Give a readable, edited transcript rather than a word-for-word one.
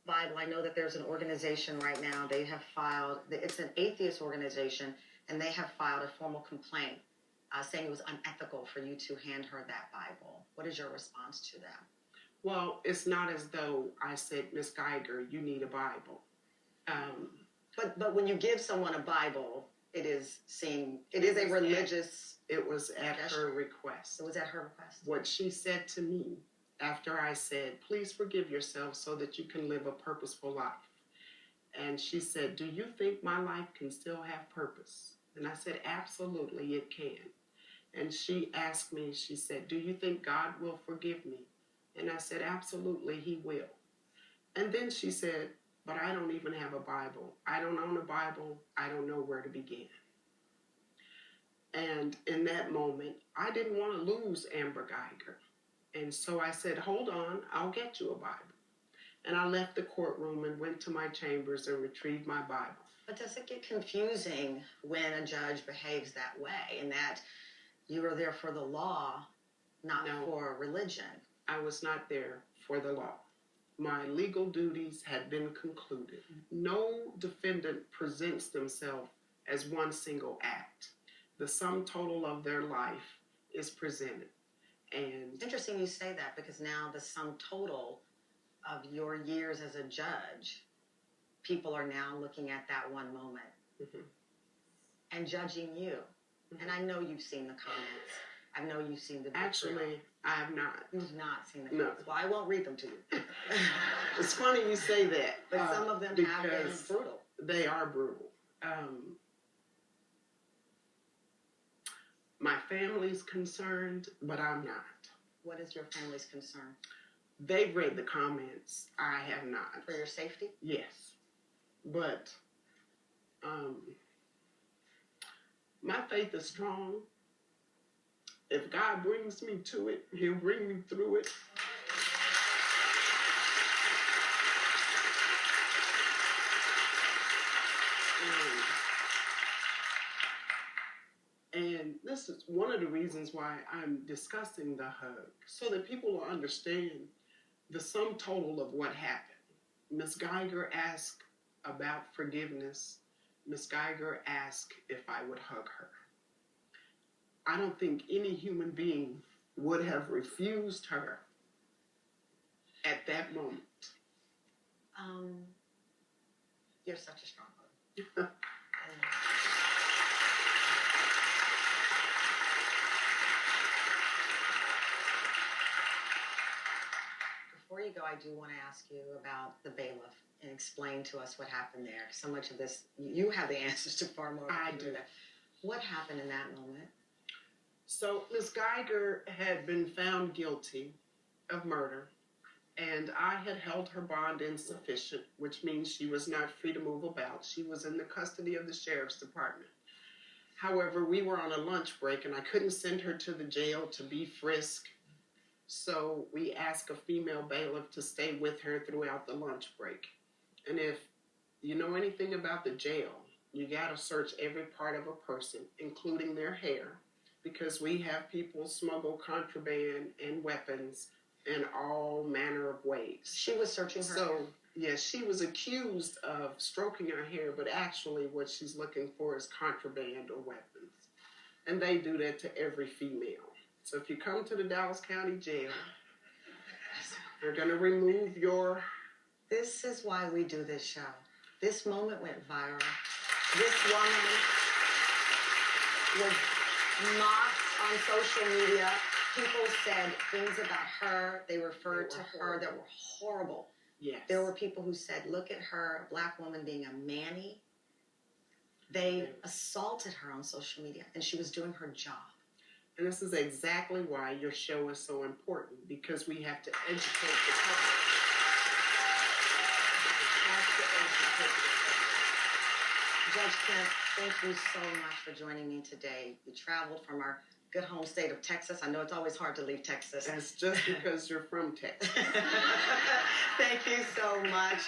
Bible, I know that there's an organization right now, they have filed, it's an atheist organization, and they have filed a formal complaint saying it was unethical for you to hand her that Bible. What is your response to that? Well, it's not as though I said, Miss Geiger, you need a Bible. But when you give someone a Bible, it is a religious... It was at her request. It was at her request. What she said to me after I said, please forgive yourself so that you can live a purposeful life. And she said, do you think my life can still have purpose? And I said, absolutely, it can. And she asked me, she said, do you think God will forgive me? And I said, absolutely, he will. And then she said, but I don't even have a Bible. I don't own a Bible. I don't know where to begin. And in that moment, I didn't want to lose Amber Geiger. And so I said, hold on, I'll get you a Bible. And I left the courtroom and went to my chambers and retrieved my Bible. But does it get confusing when a judge behaves that way, and that you were there for the law, not for religion? I was not there for the law. My legal duties had been concluded. No defendant presents themselves as one single act. The sum total of their life is presented. And interesting you say that, because now the sum total of your years as a judge, people are now looking at that one moment and judging you. And I know you've seen the comments. I know you've seen the... Actually, I have not. You've not seen the comments. No. Well, I won't read them to you. It's funny you say that. But some of them have been brutal. They are brutal. My family's concerned, but I'm not. What is your family's concern? They've read the comments. I have not. For your safety? Yes. But my faith is strong. If God brings me to it, he'll bring me through it. And this is one of the reasons why I'm discussing the hug, so that people will understand the sum total of what happened. Ms. Geiger asked about forgiveness. Ms. Geiger asked if I would hug her. I don't think any human being would have refused her at that moment. You're such a strong hug. Before you go, I do want to ask you about the bailiff and explain to us what happened there. So much of this, you have the answers to far more. I do. What happened in that moment? So Ms. Geiger had been found guilty of murder, and I had held her bond insufficient, which means she was not free to move about. She was in the custody of the sheriff's department. However, we were on a lunch break, and I couldn't send her to the jail to be frisked. So we asked a female bailiff to stay with her throughout the lunch break. And if you know anything about the jail, you got to search every part of a person, including their hair, because we have people smuggle contraband and weapons in all manner of ways. She was searching her hair? Yes, she was accused of stroking her hair, but actually what she's looking for is contraband or weapons. And they do that to every female. So if you come to the Dallas County Jail, they're going to remove your... This is why we do this show. This moment went viral. This woman was mocked on social media. People said things about her. They referred to her that were horrible. Yes. There were people who said, look at her, a black woman being a manny. They assaulted her on social media, and she was doing her job. And this is exactly why your show is so important, because we have to educate the public. Judge Kemp, thank you so much for joining me today. You traveled from our good home state of Texas. I know it's always hard to leave Texas. That's just because you're from Texas. Thank you so much.